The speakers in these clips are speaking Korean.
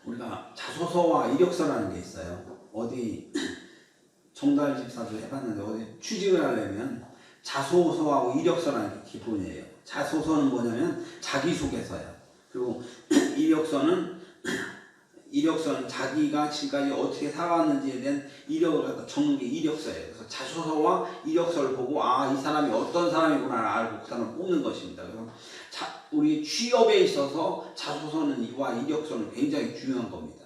우리가 자소서와 이력서라는 게 있어요. 어디 정달 집사도 해봤는데 어디 취직을 하려면 자소서하고 이력서라는 게 기본이에요. 자소서는 뭐냐면 자기소개서예요. 그리고 이력서는 자기가 지금까지 어떻게 살아왔는지에 대한 이력을 갖다 적는 게 이력서예요. 그래서 자소서와 이력서를 보고 이 사람이 어떤 사람이구나 알고 그 사람을 뽑는 것입니다. 그래서 우리 취업에 있어서 자소서와 이력서는 굉장히 중요한 겁니다.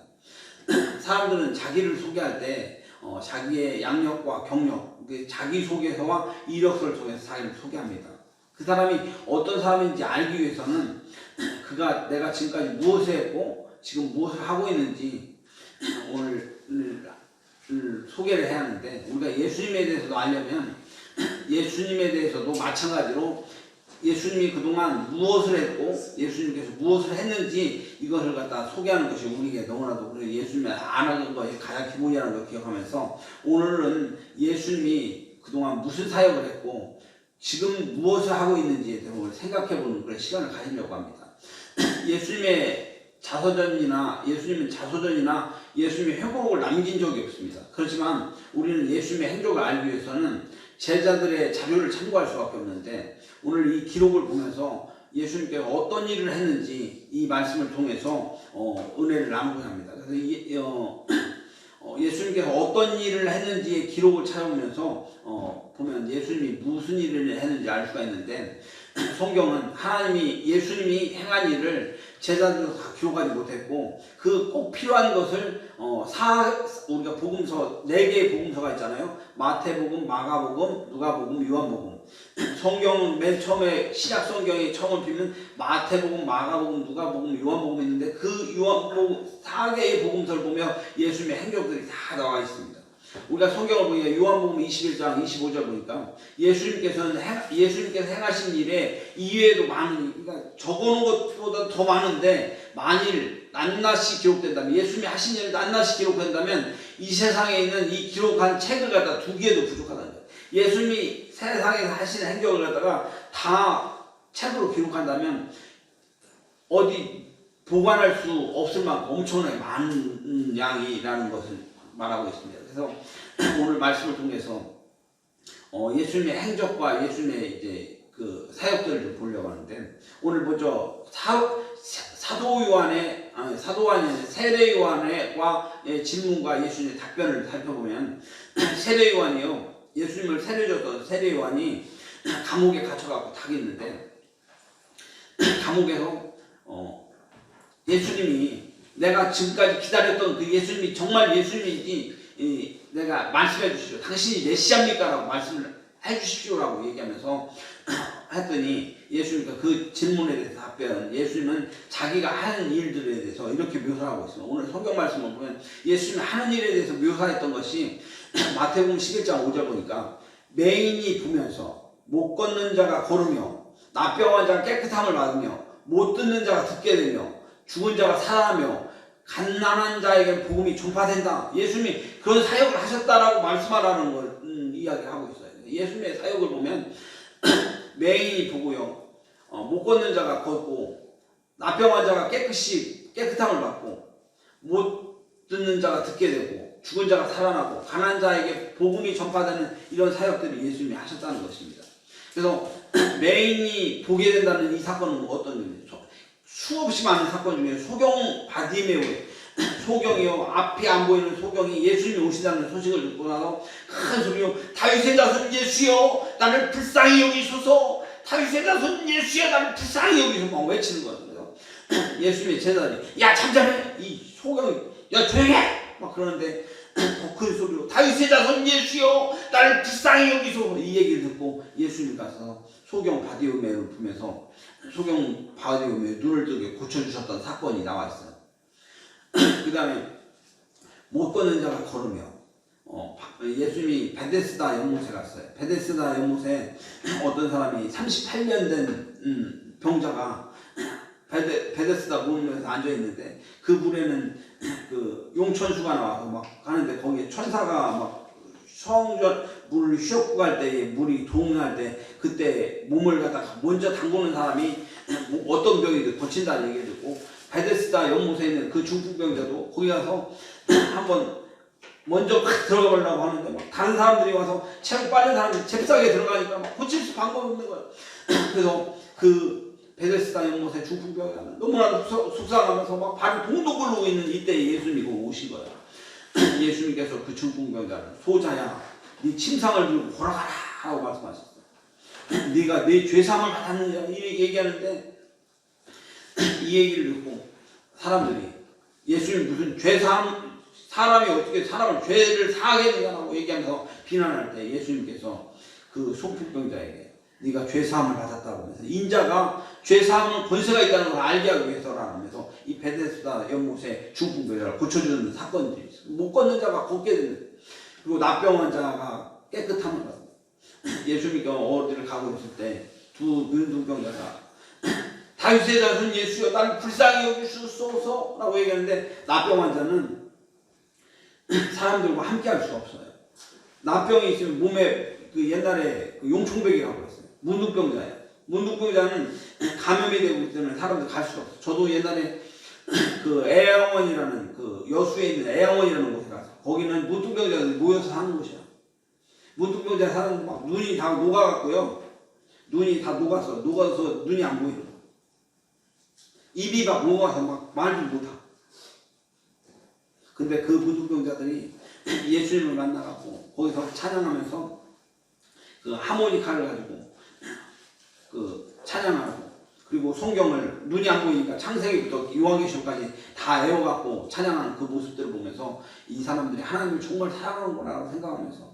사람들은 자기를 소개할 때 자기의 양력과 경력, 자기소개서와 이력서를 통해서 자기를 소개합니다. 그 사람이 어떤 사람인지 알기 위해서는 내가 지금까지 무엇을 했고 지금 무엇을 하고 있는지 오늘 소개를 해야 하는데, 우리가 예수님에 대해서도 알려면 예수님에 대해서도 마찬가지로 예수님이 그동안 무엇을 했고 예수님께서 무엇을 했는지 이것을 갖다 소개하는 것이 우리에게 너무나도, 그리고 예수님이 안 하는 것이 가장 기본이라는 걸 기억하면서 오늘은 예수님이 그동안 무슨 사역을 했고 지금 무엇을 하고 있는지에 대해서 생각해보는 그런 시간을 가지려고 합니다. 예수님은 자서전이나 예수님의 회복을 남긴 적이 없습니다. 그렇지만 우리는 예수님의 행적을 알기 위해서는 제자들의 자료를 참고할 수밖에 없는데, 오늘 이 기록을 보면서 예수님께서 어떤 일을 했는지 이 말씀을 통해서 은혜를 나누고자 합니다. 그래서 예수님께서 어떤 일을 했는지의 기록을 찾아보면서 보면 예수님이 무슨 일을 했는지 알 수가 있는데, 성경은 예수님이 행한 일을 제자들도 다 기록하지 못했고 그 꼭 필요한 것을 우리가 복음서 4개의 복음서가 있잖아요. 마태복음, 마가복음, 누가복음, 요한복음. 성경은 맨 처음에 시작 성경에 처음을 피면 마태복음, 마가복음, 누가복음, 요한복음이 있는데 그 요한복음 4개의 복음서를 보면 예수님의 행적들이 다 나와 있습니다. 우리가 성경을 보니까 요한복음 21장 25절 보니까 예수님께서 행하신 일에 이외에도 그러니까 적어놓은 것보다 더 많은데, 만일 낱낱이 기록된다면, 예수님이 하신 일을 낱낱이 기록된다면 이 세상에 있는 이 기록한 책을 갖다 두기에도 부족하다는 거예요. 예수님이 세상에서 하신 행적을 갖다가 다 책으로 기록한다면 어디 보관할 수 없을 만큼 엄청나게 많은 양이라는 것을 말하고 있습니다. 그래서 오늘 말씀을 통해서 예수님의 행적과 예수님의 이제 그 사역들을 좀 보려고 하는데, 오늘 먼저 세례 요한과 질문과 예수님의 답변을 살펴보면, 세례 요한이요, 예수님을 세례줬던 세례 요한이 감옥에 갇혀갖고 타겠는데, 감옥에서 예수님이, 내가 지금까지 기다렸던 그 예수님이 정말 예수님이지 내가 말씀해 주시오, 당신이 메시아입니까? 라고 말씀을 해 주십시오라고 얘기하면서 했더니 예수님과 그 질문에 대해서 답변은, 예수님은 자기가 하는 일들에 대해서 이렇게 묘사하고 있습니다. 오늘 성경 말씀을 보면 예수님이 하는 일에 대해서 묘사했던 것이 마태복음 11장 5절 보니까, 맹인이 보면서, 못 걷는 자가 걸으며, 나병한 자가 깨끗함을 받으며, 못 듣는 자가 듣게 되며, 죽은 자가 살아나며, 갓난한 자에게 복음이 전파된다. 예수님이 그런 사역을 하셨다라고 말씀하라는 걸 이야기하고 있어요. 예수님의 사역을 보면 맹인이 보고요, 못 걷는 자가 걷고, 나병한 자가 깨끗함을 받고, 못 듣는 자가 듣게 되고, 죽은 자가 살아나고, 가난한 자에게 복음이 전파되는 이런 사역들을 예수님이 하셨다는 것입니다. 그래서 맹인이 보게 된다는 이 사건은 어떤 의미죠? 수없이 많은 사건 중에 소경 바디메오의 소경이요, 앞이 안 보이는 소경이 예수님이 오시다는 소식을 듣고 나서 큰 소리로, 다윗의 자손 예수여 나를 불쌍히 여기소서, 다윗의 자손 예수여 나를 불쌍히 여기소서 막 외치는 거예요. 예수님의 제자들이, 야 잠잠해, 이 소경이, 야 조용해 막 그러는데 더 큰 소리로, 다윗의 자손 예수여 나를 불쌍히 여기소서, 이 얘기를 듣고 예수님 가서 소경 바디메오를 보면서 소경 바디메오의 눈을 뜨게 고쳐주셨던 사건이 나와 있어요. 그 다음에 못 걷는 자가 걸으며, 예수님이 베데스다 연못에 갔어요. 베데스다 연못에 어떤 사람이 38년 된 병자가 베데스다 물에서 앉아있는데, 그 물에는 그 용천수가 나와서 막 가는데, 거기에 천사가 막 성전 물을 휘젓고 갈 때, 물이 동할 때, 그때 몸을 갖다가 먼저 담그는 사람이 어떤 병이든 고친다는 얘기를 듣고 베데스다 연못에 있는 그 중풍병자도 거기 가서 한번 먼저 들어가 보려고 하는데 막 다른 사람들이 와서 체력 빠른 사람들이 잽싸게 들어가니까 막 고칠 수 방법이 없는 거예요. 그래서 그 베데스다 연못의 중풍병자는 너무나도 속상하면서 막 발이 동동 굴르고 있는 이때 예수님이 오신 거예요. 예수님께서 그 중풍병자를 소자야 네 침상을 들고 걸어가라 하고 말씀하셨어요. 네가 내 죄사함을 받았느냐 이렇게 얘기하는데 이 얘기를 듣고 사람들이 예수님 무슨 죄사함 사람이 어떻게 사람을 죄를 사하겠느냐고 얘기하면서 비난할 때 예수님께서 그 속풍병자에게 네가 죄사함을 받았다고 하면서 인자가 죄사함은 권세가 있다는 걸 알게 하기 위해서라면서 이 베데스다 연못에 중풍병자를 고쳐주는 사건들이 있어요. 못 걷는 자가 걷게 되는 그리고 납병 자가 깨끗함을 받습니다. 예수님께 어디를 가고 있을 때 두 눈동병자가 다윗의 자손 예수여 나를 불쌍히 여기시소서 라고 얘기하는데 납병 환자는 사람들과 함께 할 수가 없어요. 납병이 있으면 몸에 그 옛날에 그 용충백이라고 했어요. 문둥병자예요. 문둥병자는 감염이 되고 있으면 사람들 갈 수가 없어요. 저도 옛날에 그 애양원이라는 그 여수에 있는 애양원이라는 곳에 가서 거기는 문둥병자들이 모여서 사는 곳이야. 문둥병자 사는 막 눈이 다 녹아갖고요. 눈이 다 녹아서 눈이 안 보이는 거야. 입이 막 녹아서 막 말도 못하. 근데 그 문둥병자들이 예수님을 만나갖고 거기서 찬양하면서 그 하모니카를 가지고 그 찬양하고 그리고 성경을 눈이 안 보이니까 창세기부터 요한계시록까지 다 외워갖고 찬양하는 그 모습들을 보면서 이 사람들이 하나님을 정말 사랑하는구나 생각하면서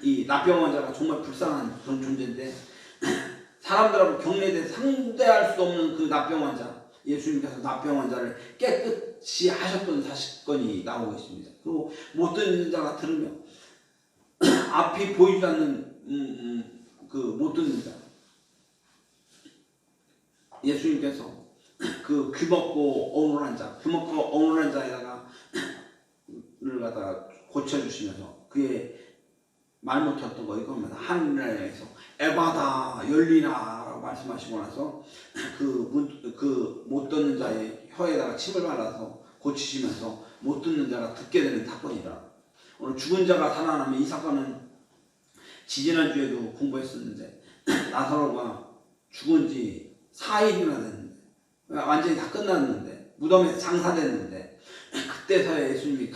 이 납병 환자가 정말 불쌍한 그런 존재인데 사람들하고 격려돼 상대할 수 없는 그 납병 환자 예수님께서 납병 환자를 깨끗이 하셨던 사건이 나오고 있습니다. 그리고 못 듣는 자가 들으며 앞이 보이지 않는 그 못 듣는 자 예수님께서 그 귀먹고 어눌한 자 귀먹고 어눌한 자에다가 를 갖다가 고쳐주시면서 그의 말 못했던 거 이거면 하늘에서 에바다 열리라 라고 말씀하시고 나서 그 못 듣는 자의 혀에다가 침을 발라서 고치시면서 못 듣는 자가 듣게 되는 사건이라. 오늘 죽은 자가 살아나면 이 사건은 지지난주에도 공부했었는데 나사로가 죽은 지 4일이나 됐는데 완전히 다 끝났는데 무덤에서 장사됐는데 그때서야 예수님이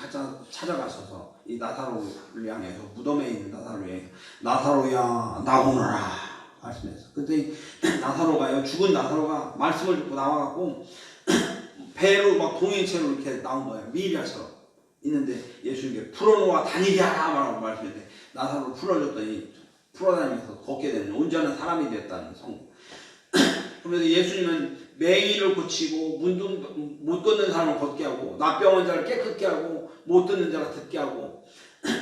찾아가셔서 이 나사로를 향해서 무덤에 있는 나사로를 향해서 나사로야 나오너라 말씀했어. 그때 나사로가요 죽은 나사로가 말씀을 듣고 나와갖고 배로 막 동행체로 이렇게 나온 거예요. 미리아처럼 있는데 예수님께 풀어놓아 다니게 하라고 말씀했는데 나사로를 풀어줬더니 풀어다니면서 걷게 되는 온전한 사람이 됐다는 성공. 그러면서 예수님은 맹인을 고치고 못 듣는 사람을 걷게 하고 납병 환자를 깨끗게 하고 못 듣는 자가 듣게 하고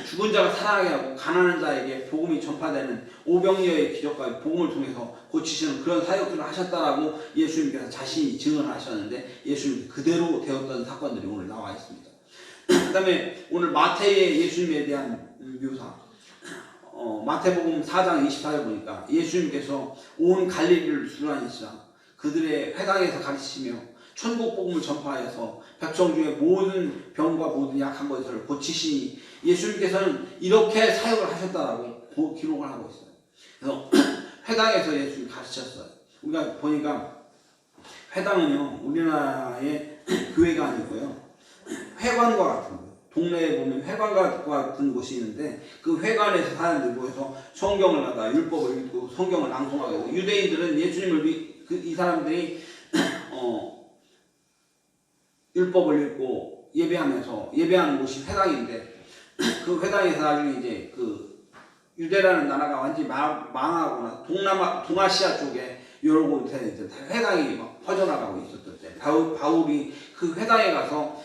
죽은 자가 살아나게 하고 가난한 자에게 복음이 전파되는 오병이어의 기적과 복음을 통해서 고치시는 그런 사역들을 하셨다라고 예수님께서 자신이 증언을 하셨는데 예수님 그대로 되었던 사건들이 오늘 나와 있습니다. 그 다음에 오늘 마태의 예수님에 대한 묘사 마태복음 4장 24절 보니까 예수님께서 온 갈릴리를 두루다니시라 그들의 회당에서 가르치시며 천국 복음을 전파하여서 백성 중에 모든 병과 모든 약한 것을 고치시니 예수님께서는 이렇게 사역을 하셨다라고 기록을 하고 있어요. 그래서 회당에서 예수님이 가르치셨어요. 우리가 보니까 회당은요 우리나라의 교회가 아니고요 회관과 같은 거예요. 동네에 보면 회관과 같은 곳이 있는데 그 회관에서 사람들이 모여서 성경을 갖다 율법을 읽고 성경을 낭송하게 해서 유대인들은 예수님을 이 사람들이 율법을 읽고 예배하는 곳이 회당인데 그 회당에서 나중에 이제 그 유대라는 나라가 완전히 망하거나 동아시아 쪽에 여러 곳에 이제 회당이 막 퍼져나가고 있었을 때 바울이 그 회당에 가서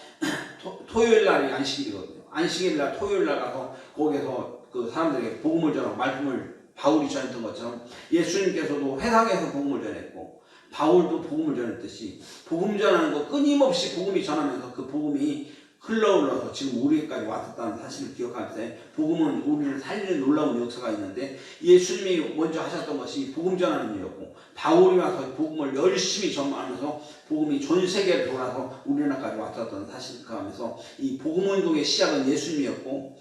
토요일 날이 안식일이거든요. 안식일 날 토요일 날 가서 거기서 그 사람들에게 복음을 전하고 말씀을 바울이 전했던 것처럼 예수님께서도 회당에서 복음을 전했고 바울도 복음을 전했듯이 복음 전하는 거 끊임없이 복음이 전하면서 그 복음이 흘러서 지금 우리에게까지 왔었다는 사실을 기억할 때 복음은 우리를 살리는 놀라운 역사가 있는데 예수님이 먼저 하셨던 것이 복음 전하는 일이었고 바울이 와서 복음을 열심히 전하면서 복음이 전 세계를 돌아서 우리나라까지 왔었던 사실을 하면서 이 복음운동의 시작은 예수님이었고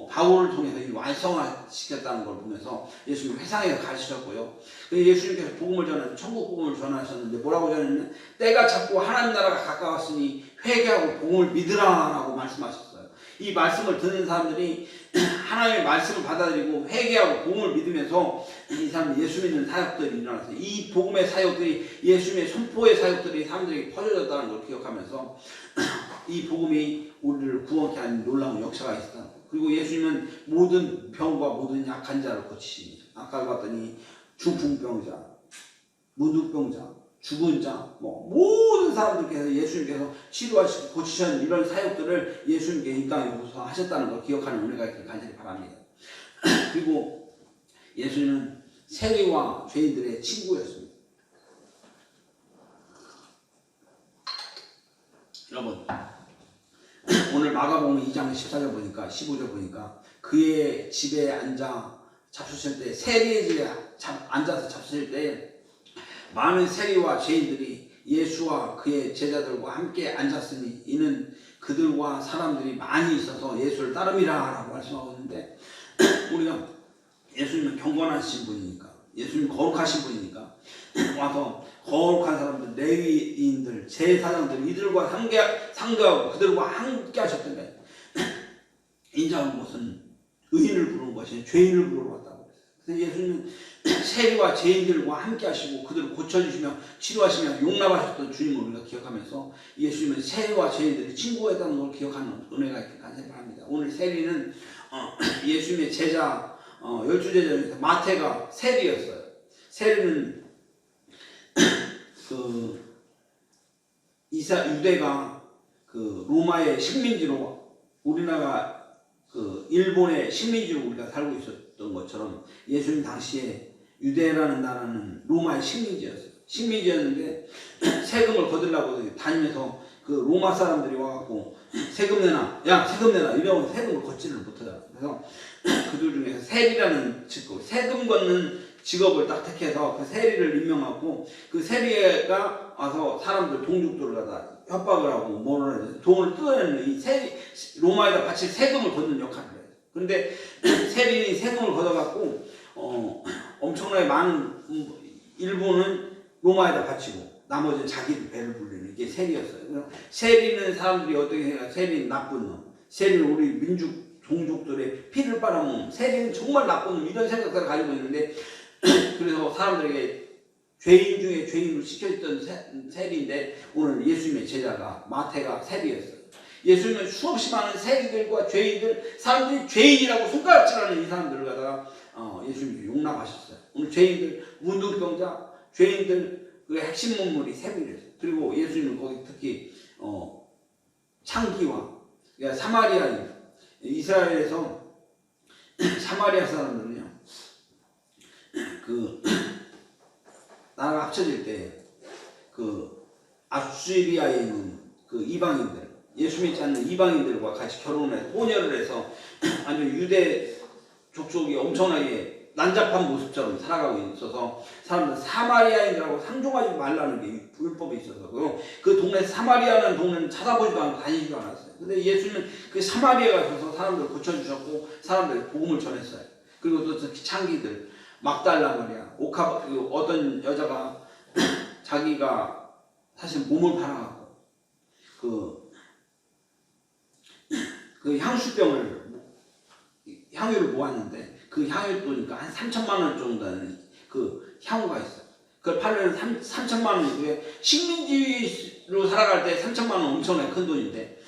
바울을 통해서 이 완성화시켰다는 걸 보면서 예수님이 회상에서 가르치셨고요. 예수님께서 복음을 전하는 천국 복음을 전하셨는데 뭐라고 전했냐면 때가 찼고 하나님 나라가 가까웠으니 회개하고 복음을 믿으라라고 말씀하셨어요. 이 말씀을 듣는 사람들이 하나님의 말씀을 받아들이고 회개하고 복음을 믿으면서 이 사람 예수 믿는 사역들이 일어났어요. 이 복음의 사역들이 예수님의 선포의 사역들이 사람들에게 퍼져졌다는 걸 기억하면서 이 복음이 우리를 구원케 하는 놀라운 역사가 있었다는 거예요. 그리고 예수님은 모든 병과 모든 약한 자를 고치십니다. 아까 봤더니 중풍병자, 문둥병자, 죽은 자, 모든 사람들께서 예수님께서 치료하시고 고치시는 이런 사역들을 예수님께 이 땅에 오셔서 하셨다는 걸 기억하는 은혜가 있길 간절히 바랍니다. 그리고 예수님은 세리와 죄인들의 친구였습니다. 여러분, 오늘 마가복음 2장 14절 보니까 15절 보니까 그의 집에 앉아 잡수실 때 세리의 집에 앉아서 잡수실 때 많은 세리와 죄인들이 예수와 그의 제자들과 함께 앉았으니 이는 그들과 사람들이 많이 있어서 예수를 따름이라 라고 말씀하고 있는데 우리가 예수님은 경건하신 분이니까 예수님 거룩하신 분이니까 와서 거룩한 사람들, 레위인들, 제사장들 이들과 상대하고 그들과 함께 하셨던 거예요. 인자한 것은 의인을 부르는 것이 죄인을 부르러 왔다고 그랬어요. 그래서 예수님은 세리와 죄인들과 함께 하시고 그들을 고쳐주시며 치료하시며 용납하셨던 주님을 우리가 기억하면서 예수님은 세리와 죄인들이 친구였다는 걸 기억하는 은혜가 있길 간절히 바랍니다. 오늘 세리는 예수님의 제자 12제자 중에서 마태가 세리였어요. 세리는 유대가 로마의 식민지로 우리나라 일본의 식민지로 우리가 살고 있었던 것처럼 예수님 당시에 유대라는 나라는 로마의 식민지였어요. 식민지였는데 세금을 거두려고 다니면서 로마 사람들이 와갖고 세금 내놔, 야 세금 내놔 이러면 세금을 걷지를 못하잖아요. 그래서 그들 중에서 세리라는 직업, 세금 걷는 직업을 딱 택해서 그 세리를 임명하고 그 세리가 와서 사람들 동족들을 갖다 협박을 하고 뭐를 해서 돈을 뜯어내는 이 로마에다 바칠 세금을 걷는 역할을 해요. 그런데 세리는 세금을 걷어갖고 엄청나게 많은 일부는 로마에다 바치고 나머지는 자기 배를 불리는 이게 세리였어요. 그래서 세리는 사람들이 어떻게 생각해요? 세리는 나쁜 놈, 세리는 우리 민족 종족들의 피를 빨아먹는 세리는 정말 나쁜 놈 이런 생각들을 가지고 있는데 그래서 사람들에게 죄인 중에 죄인으로 시켜있던 세리인데 오늘 예수님의 제자가 마태가 세리였어요. 예수님은 수없이 많은 세리들과 죄인들, 사람들이 죄인이라고 손가락질하는 이 사람들을 갖다가 예수님이 용납하셨어요. 오늘 죄인들, 문둥병자, 죄인들 그 핵심 문물이 세 분이었어요. 그리고 예수님은 거기 특히 창기와 그러니까 사마리아인 이스라엘에서 사마리아 사람들은요 나라가 합쳐질 때 아수리아에 있는 이방인들 예수 믿지 않는 이방인들과 같이 결혼해서 혼혈을 해서 완전 유대 족속이 엄청나게 난잡한 모습처럼 살아가고 있어서 사람들은 사마리아인들하고 상종하지 말라는 게 율법이 있어서 그 동네 사마리아라는 동네는 찾아보지도 않고 다니지도 않았어요. 근데 예수님은 그 사마리아에 가셔서 사람들을 고쳐주셨고 사람들에게 복음을 전했어요. 그리고 또 특히 창기들 막달라 마리아 어떤 여자가 자기가 사실 몸을 팔아갖고 그 향유를 모았는데 그 향유 보니까 한 3천만 원 정도 되는 그 향유가 있어요. 그걸 팔려면 3천만 원이고요. 식민지로 살아갈 때 3천만 원 엄청나게 큰 돈인데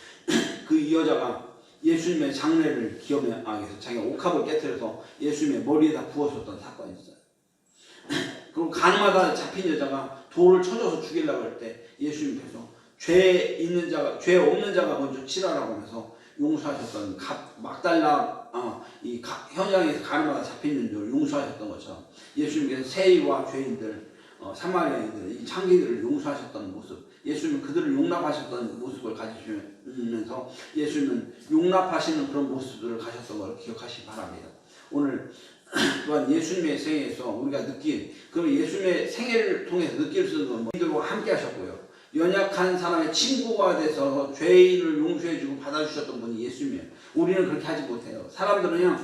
이 여자가 예수님의 장례를 기념하기 위해서 자기가 옥합을 깨뜨려서 예수님의 머리에다 부었었던 사건이 있어요. 그리고 가늠하다 잡힌 여자가 돌을 쳐줘서 죽이려고 할 때 예수님께서 죄 없는 자가 먼저 치라라고 하면서 용서하셨던 막달라 이 현장에서 가늠하다 잡힌 자를 용서하셨던 것처럼 예수님께서 세리와 죄인들 사마리아인들 이 창기들을 용서하셨던 모습 예수님은 그들을 용납하셨던 모습을 가지시면서 예수님은 용납하시는 그런 모습들을 가셨던 걸 기억하시기 바랍니다. 오늘 또한 예수님의 생애에서 우리가 그럼 예수님의 생애를 통해서 느낄 수 있는 이들과 함께 하셨고요. 연약한 사람의 친구가 돼서 죄인을 용서해주고 받아주셨던 분이 예수님이에요. 우리는 그렇게 하지 못해요. 사람들은요,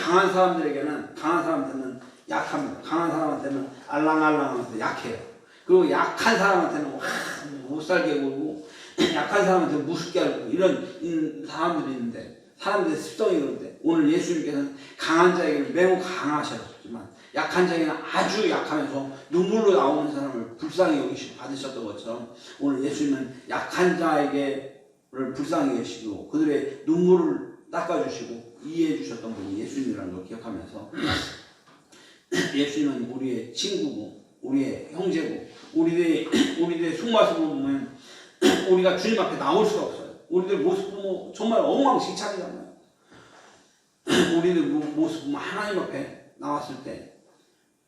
강한 사람한테는 약합니다. 강한 사람한테는 알랑알랑하면서 약해요. 그리고 약한 사람한테는 못 살게 굴고, 약한 사람한테 무섭게 하고, 이런 사람들이 있는데, 사람들의 습성이 그런데, 오늘 예수님께서는 강한 자에게는 매우 강하셨지만, 약한 자에게는 아주 약하면서 눈물로 나오는 사람을 불쌍히 여기시고 받으셨던 것처럼, 오늘 예수님은 약한 자에게를 불쌍히 여기시고, 그들의 눈물을 닦아주시고, 이해해 주셨던 분이 예수님이라는 걸 기억하면서, 예수님은 우리의 친구고, 우리의 형제고, 우리들의 속모습을 보면, 우리가 주님 앞에 나올 수가 없어요. 우리들 모습 보면 정말 엉망진창이잖아요. 우리들 모습 보면 하나님 앞에 나왔을 때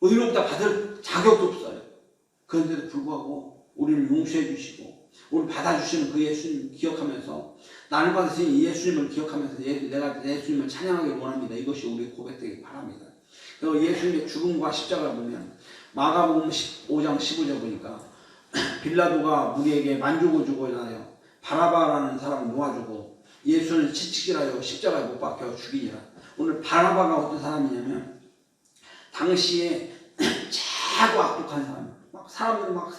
의롭다 받을 자격도 없어요. 그런데도 불구하고 우리를 용서해 주시고 우리를 받아주시는 그 예수님 기억하면서 나를 받으신 이 예수님을 기억하면서 내가 예수님을 찬양하길 원합니다. 이것이 우리 고백되길 바랍니다. 그리고 예수님의 죽음과 십자가를 보면 마가복음 15장 15절 보니까 빌라도가 무리에게 만족을 주고자 하여 바라바라는 사람을 놓아주고 예수는 채찍질하여 십자가에 못 박혀 죽이니라. 오늘 바라바가 어떤 사람이냐면 당시에 최고 악독한 사람, 막 사람들 막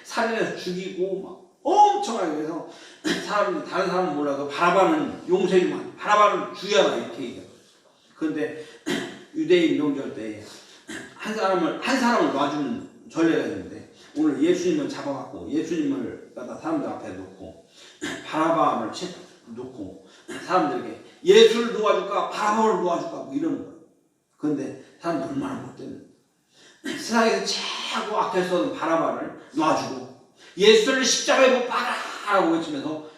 살인해서 죽이고 막 엄청나게 그래서 사람들이 다른 사람은 몰라도 바라바는 용서해주면 바라바는 죽여라 이렇게 얘기해요. 그런데 유대인 명절 때 한 사람을 놔주는 전례가 있는데 오늘 예수님을 잡아갖고 예수님을 갖다 사람들 앞에 놓고 바라바를 놓고 사람들에게 예수를 놓아줄까 바라바를 놓아줄까 뭐 이러는 거예요. 그런데 사람들 얼마나 못되는 세상에서 최고 악해서는 바라바를 놔주고 예수를 십자가에 못 박아라고 외치면서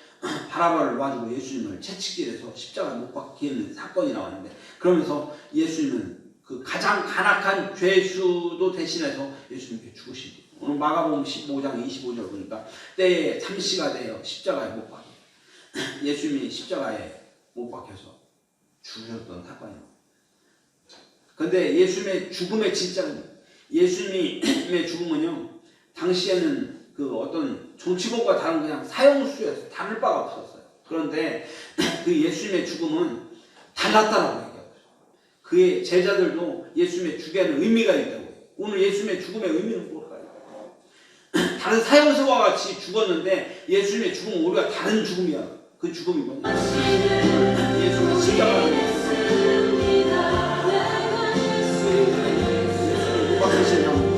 바라바를 놔주고 예수님을 채찍질해서 십자가에 못 박히는 사건이 나왔는데 그러면서 예수님은 그 가장 간악한 죄수도 대신해서 예수님께 죽으신 거예요. 오늘 마가복음 15장 25절 보니까 때에 참시가 되어 십자가에 못 박혀 예수님이 십자가에 못 박혀서 죽으셨던 사건이에요. 그런데 예수님의 죽음의 진짜는 예수님의 죽음은요 당시에는 그 어떤 정치범과 다른 그냥 사형수였어요. 다를 바가 없었어요. 그런데 그 예수님의 죽음은 달랐다라고 얘기하고 그의 제자들도 예수님의 죽에는 의미가 있다고 해요. 오늘 예수님의 죽음의 의미는 뭘까요? 다른 사형수와 같이 죽었는데 예수님의 죽음은 우리가 다른 죽음이야. 그 죽음이 뭐냐? 예수님의 십자가를 예수님을 못 박으시는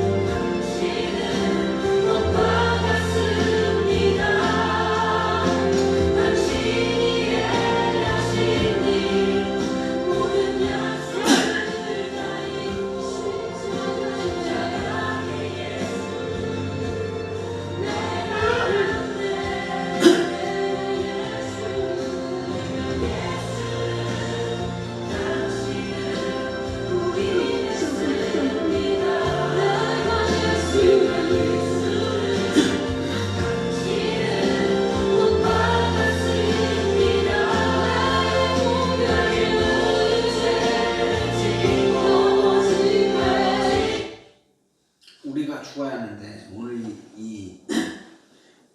우리가 죽어야 하는데 오늘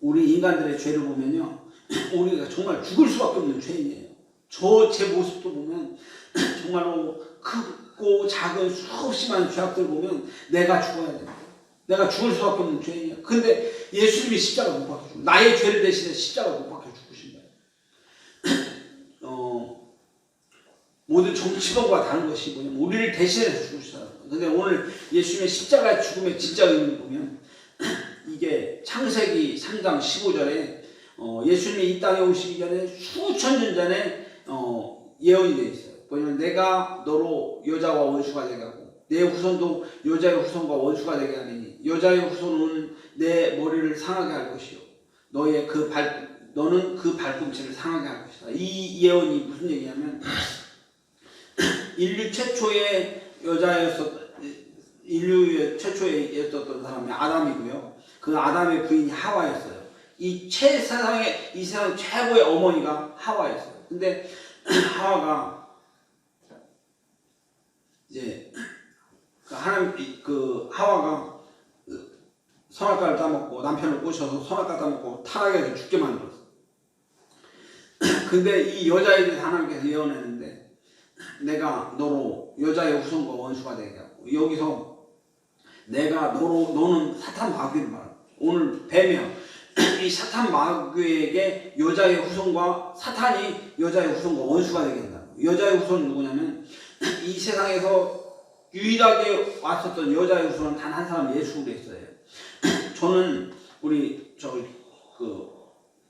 우리 인간들의 죄를 보면요 우리가 정말 죽을 수밖에 없는 죄인이에요. 제 모습도 보면 정말로 크고 작은 수없이 많은 죄악들 보면 내가 죽어야 돼요. 내가 죽을 수밖에 없는 죄인이야. 근데 예수님이 십자가 못 박혀 죽고 나의 죄를 대신해 십자가 못 박혀 죽으신 거예요. 모든 정치범과 다른 것이 뭐냐면 우리를 대신해서 죽으시다는 거예요. 근데 오늘 예수님의 십자가 죽음의 진짜 의미를 보면 이게 창세기 3장 15절에 예수님이 이 땅에 오시기 전에 수천 년 전에 예언이 되어 있어요. 뭐냐면 내가 너로 여자와 원수가 되게 하고 내 후손도 여자의 후손과 원수가 되게 하리니 여자의 후손은 내 머리를 상하게 할 것이요 너는 그 발꿈치를 상하게 할 것이다. 이 예언이 무슨 얘기냐면 인류 최초의 여자였던 사람이 아담이고요. 그 아담의 부인이 하와였어요. 이 세상 최고의 어머니가 하와였어요. 근데 하와가 이제 하나님 그 하와가 선악과를 따먹고 남편을 꼬셔서 선악과 따먹고 타락해서 죽게 만들었어. 근데 이 여자에 대해서 하나님께서 예언했는데 내가 너로 여자의 후손과 원수가 되게 하고 여기서 내가 너는 사탄 마귀를 말하고 오늘 뱀이야. 이 사탄 마귀에게 여자의 후손과 사탄이 여자의 후손과 원수가 되게 한다. 여자의 후손은 누구냐면 이 세상에서 유일하게 왔었던 여자의 후손은 단 한 사람 예수 그리스도예요. 저는 우리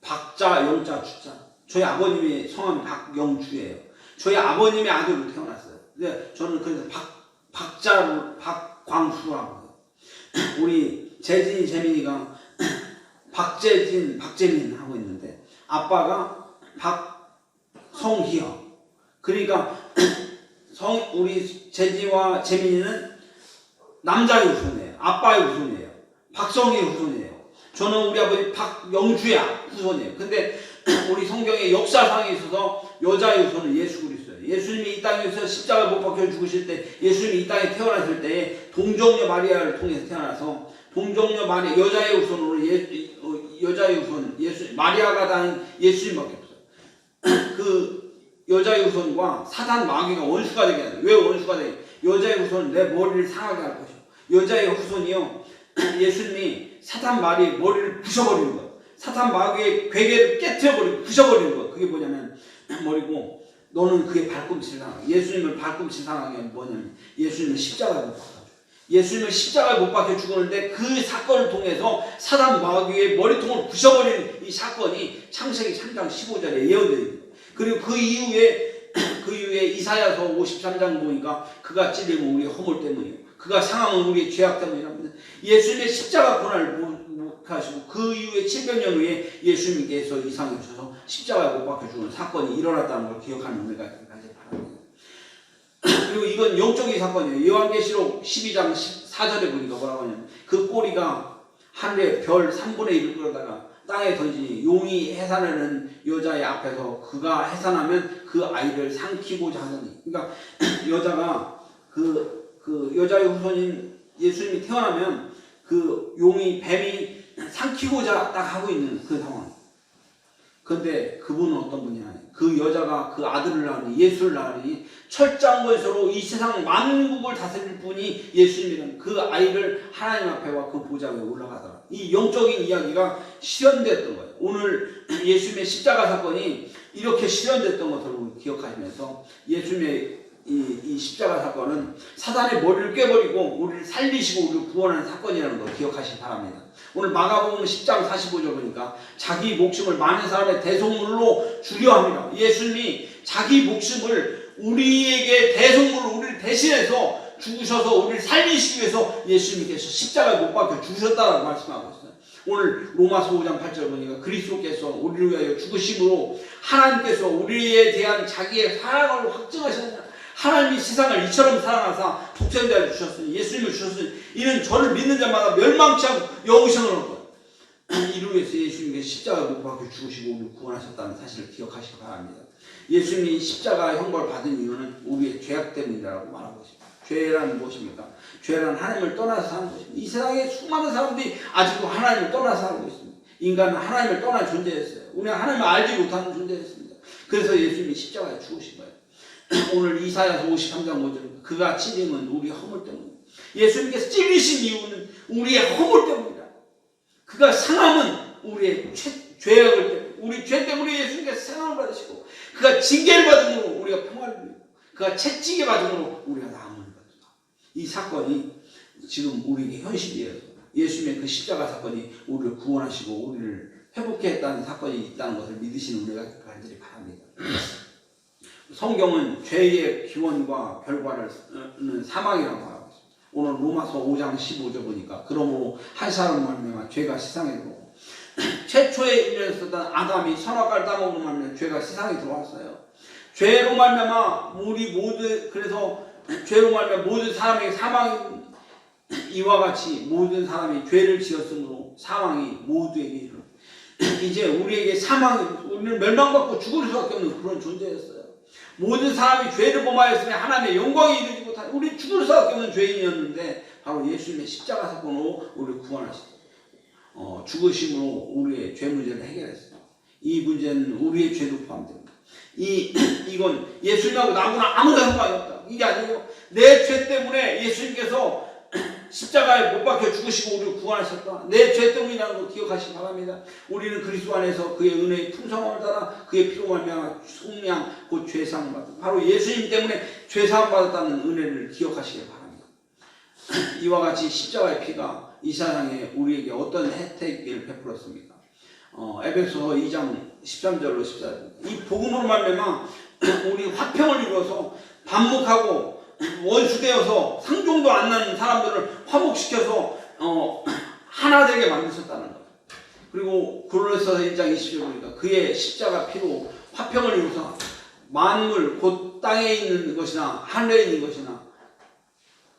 박자 영자 주자 저희 아버님의 성함이 박영주예요. 저희 아버님의 아들로 태어났어요. 근데 저는 그래서 박자를 박광수라고 해요. 우리 재진이 재민이가 박재민 하고 있는데 아빠가 박성희요. 그러니까 우리 재진이와 재민이는 남자의 후손이에요. 아빠의 후손이에요. 박성희의 후손이에요. 저는 우리 아버지 박영주야 후손이에요. 근데 우리 성경의 역사상에 있어서 여자의 후손은 예수 그리스도예요. 예수님이 이 땅에서 십자가를 못 박혀 죽으실 때 예수님이 이 땅에 태어났을 때 동정녀 마리아를 통해서 태어나서 동정녀 마리아 여자의 후손으로 여자의 후손 예수 마리아가 단 예수님밖에 없어요. 그 여자의 후손과 사탄 마귀가 원수가 되게 하는. 왜 원수가 되게? 여자의 후손은 내 머리를 상하게 할 것이요. 여자의 후손이요. 예수님이 사탄 마귀의 머리를 부셔버리는 거예요. 사탄 마귀의 괴계를 깨트려버리고 부셔버리는 거예요. 그게 뭐냐면 머리고 너는 그의 발꿈치를 당하게. 예수님을 발꿈치를 당하게 하면 뭐냐면 예수님을 십자가에 못 박아줘. 예수님을 십자가에 못 박혀 죽었는데 그 사건을 통해서 사탄 마귀의 머리통을 부셔버리는 이 사건이 창세기 3장 15절에 예언되어 있는 거예요. 그리고 그 이후에 이사야서 53장 보니까 그가 찔림은 우리의 허물 때문이요. 그가 상함은 우리의 죄악 때문이랍니다. 예수님의 십자가 고난을 목하시고 그 이후에 700년 후에 예수님께서 이 세상에 오셔서 십자가에 못 박혀 죽는 사건이 일어났다는 걸 기억하는 은혜가 있기를 바랍니다. 그리고 이건 영적인 사건이에요. 요한계시록 12장 4절에 보니까 뭐라고 하냐면 그 꼬리가 하늘의 별 3분의 1을 끌어다가 땅에 던지니 용이 해산하는 여자의 앞에서 그가 해산하면 그 아이를 삼키고자 하더니. 그러니까 여자가 그 여자의 후손인 예수님이 태어나면 그 용이 뱀이 삼키고자 딱 하고 있는 그 상황. 그런데 그분은 어떤 분이냐? 그 여자가 그 아들을 낳으니 예수를 낳으니 철장권서로 이 세상 만국을 다스릴 분이 예수님이라는 그 아이를 하나님 앞에와 그 보좌 위에 올라가더라. 이 영적인 이야기가 실현됐던 거예요. 오늘 예수님의 십자가 사건이 이렇게 실현됐던 것을 기억하시면서 예수님의 이 십자가 사건은 사단의 머리를 꿰버리고 우리를 살리시고 우리를 구원하는 사건이라는 걸 기억하시기 바랍니다. 오늘 마가복음 10장 45절 보니까 자기 목숨을 많은 사람의 대속물로 주려 합니다. 예수님이 자기 목숨을 우리에게 대속물로 우리를 대신해서 죽으셔서 우리를 살리시기 위해서 예수님께서 십자가에 못 박혀 죽으셨다고 말씀하고 있어요. 오늘 로마서 5장 8절 보니까 그리스도께서 우리를 위하여 죽으심으로 하나님께서 우리에 대한 자기의 사랑을 확증하셨느냐. 하나님이 세상을 이처럼 사랑하사 독생자를 주셨으니 예수님을 주셨으니 이는 저를 믿는 자마다 멸망치 않고 영생을 얻을 거예요. 이를 위해서 예수님께서 십자가에 못 박혀 죽으시고 우리를 구원하셨다는 사실을 기억하시기 바랍니다. 예수님이 십자가 형벌을 받은 이유는 우리의 죄악 때문이라고 말하고 있습니다. 죄란 무엇입니까? 죄란 하나님을 떠나서 사는 것입니다. 이 세상에 수많은 사람들이 아직도 하나님을 떠나서 살고 있습니다. 인간은 하나님을 떠난 존재였어요. 우리는 하나님을 알지 못하는 존재였습니다. 그래서 예수님이 십자가에 죽으신 거예요. 오늘 이사야서 53장 5절 그가 찔림은 우리의 허물 때문입니다. 예수님께서 찔리신 이유는 우리의 허물 때문이다. 그가 상함은 우리의 죄악을 때문에 우리 죄 때문에 예수님께서 상함을 받으시고 그가 징계를 받음으로 우리가 평화를 누리고 그가 채찍에 받음으로 우리가 나음을 받는다. 이 사건이 지금 우리에게 현실이에요. 예수님의 그 십자가 사건이 우리를 구원하시고 우리를 회복해 했다는 사건이 있다는 것을 믿으시는 은혜가 간절히 바랍니다. 성경은 죄의 기원과 결과를 사망이라고 하고 있습니다. 오늘 로마서 5장 15절 보니까 그러므로 한 사람으로 말미암아 죄가 세상에 들어오고 최초에 일어났었던 아담이 선악과를 따먹으로 말미암아 죄가 세상에 들어왔어요. 죄로 말미암아 우리 모두 그래서 죄로 말미암아 모든 사람에게 사망이 이와 같이 모든 사람이 죄를 지었으므로 사망이 모두에게 이르러 이제 우리에게 사망이 우리는 멸망받고 죽을 수밖에 없는 그런 존재였어요. 모든 사람이 죄를 범하였으면 하나님의 영광이 이루지 못하였습니다. 못하는 우리 죽을 수밖에 없는 죄인이었는데 바로 예수님의 십자가 사건으로 우리를 구원하시고 죽으심으로 우리의 죄 문제를 해결했어요. 이 문제는 우리의 죄도 포함됩니다. 이건 예수님하고 나하고는 아무 상관이 없다. 이게 아니에요. 내 죄 때문에 예수님께서 십자가에 못 박혀 죽으시고 우리를 구원하셨다. 내 죄 때문이라는 거 기억하시기 바랍니다. 우리는 그리스도 안에서 그의 은혜의 풍성함을 따라 그의 피로 말미암아 속량 곧 죄사함을 받았다. 바로 예수님 때문에 죄사함 받았다는 은혜를 기억하시기 바랍니다. 이와 같이 십자가의 피가 이 세상에 우리에게 어떤 혜택을 베풀었습니까? 에베소서 2장 13절로 14절. 이 복음으로 말미암아 우리 화평을 이루어서 반목하고 원수되어서 상종도 안 나는 사람들을 화목시켜서 하나 되게 만드셨다는 것. 그리고 고린도서 1장 20절 보니까 그의 십자가 피로 화평을 이루어서 만물 곧 땅에 있는 것이나 하늘에 있는 것이나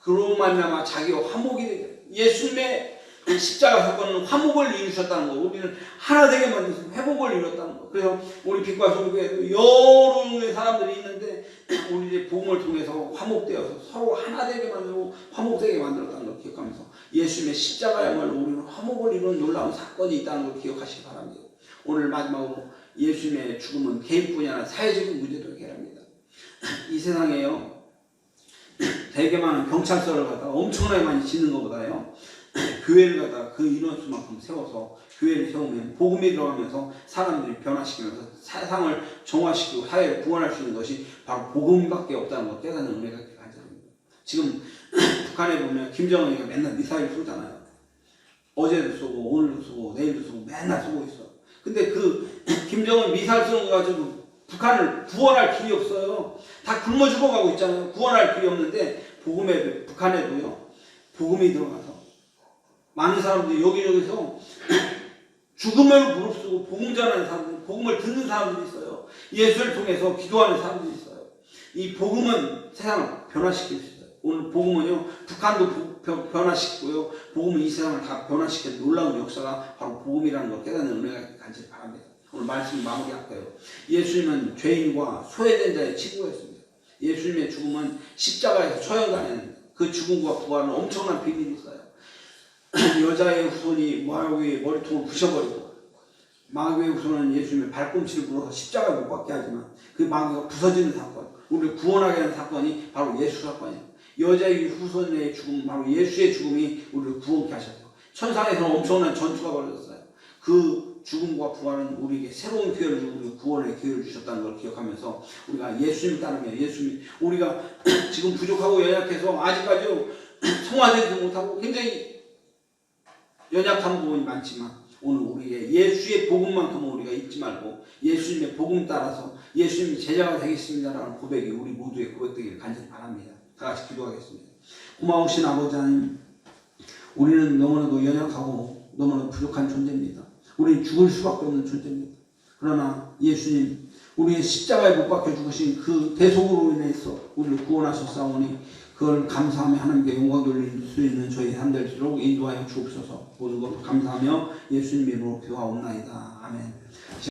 그로 말미암아 자기와 화목이 되게 예수님의 그 십자가 사건은 화목을 이루셨다는 거. 우리는 하나 되게 만들어서 회복을 이뤘다는 거. 그래서 우리 빛과 성교에도 여러 종류의 사람들이 있는데 우리의 복음을 통해서 화목되어서 서로 하나 되게 만들고 화목되게 만들었다는 걸 기억하면서 예수님의 십자가야말로 우리는 화목을 이루는 놀라운 사건이 있다는 걸 기억하시기 바랍니다. 오늘 마지막으로 예수님의 죽음은 개인뿐이 아니라 사회적인 문제도 해결합니다. 이 세상에요 되게 많은 경찰서를 갖다가 엄청나게 많이 짓는 것보다요 교회를 갖다가 그 인원수만큼 세워서 교회를 세우면 복음이 들어가면서 사람들이 변화시키면서 세상을 정화시키고 사회를 구원할 수 있는 것이 바로 복음밖에 없다는 걸 깨닫는 은혜가 가져옵니다. 지금 북한에 보면 김정은이가 맨날 미사일 쏘잖아요. 어제도 쏘고 오늘도 쏘고 내일도 쏘고 맨날 쏘고 있어. 근데 그 김정은 미사일 쏘는 거 가지고 북한을 구원할 길이 없어요. 다 굶어 죽어가고 있잖아요. 구원할 길이 없는데 북한에도요 복음이 들어가서 많은 사람들이 여기저기서 죽음을 무릅쓰고 복음 전하는 사람들, 복음을 듣는 사람들이 있어요. 예수를 통해서 기도하는 사람들이 있어요. 이 복음은 세상을 변화시킬 수 있어요. 오늘 복음은요 북한도 변화시키고요 복음은 이 세상을 다 변화시키는 놀라운 역사가 바로 복음이라는 걸 깨닫는 은혜가 간절히 바랍니다. 오늘 말씀 마무리할까요? 예수님은 죄인과 소외된 자의 친구였습니다. 예수님의 죽음은 십자가에서 처형당했는데 그 죽음과 부활은 엄청난 비밀이 있어요. 여자의 후손이 마귀의 머리통을 부셔버리고 마귀의 후손은 예수님의 발꿈치를 물어서 십자가에 못 박게 하지만 그 마귀가 부서지는 사건, 우리를 구원하게 하는 사건이 바로 예수 사건이에요. 여자의 후손의 죽음, 바로 예수의 죽음이 우리를 구원케 하셨고 천상에서는 엄청난 전투가 벌어졌어요. 그 죽음과 부활은 우리에게 새로운 기회를 주고 우리 구원의 기회를 주셨다는 걸 기억하면서 우리가 예수님 따르며 예수님 우리가 지금 부족하고 연약해서 아직까지 성화되지 못하고 굉장히 연약한 부분이 많지만 오늘 우리의 예수의 복음만큼은 우리가 잊지 말고 예수님의 복음 따라서 예수님의 제자가 되겠습니다라는 고백이 우리 모두의 고백되기를 간절히 바랍니다. 다 같이 기도하겠습니다. 고마우신 아버지 하나님, 우리는 너무나도 연약하고 너무나도 부족한 존재입니다. 우리는 죽을 수밖에 없는 존재입니다. 그러나 예수님, 우리의 십자가에 못 박혀 죽으신 그 대속으로 인해서 우리를 구원하셨사오니 그걸 감사하며 하나님께 영광 돌릴 수 있는 저희 삶들수록 인도하여 주옵소서. 모든 것을 감사하며 예수님 이름으로 기도하옵나이다. 아멘.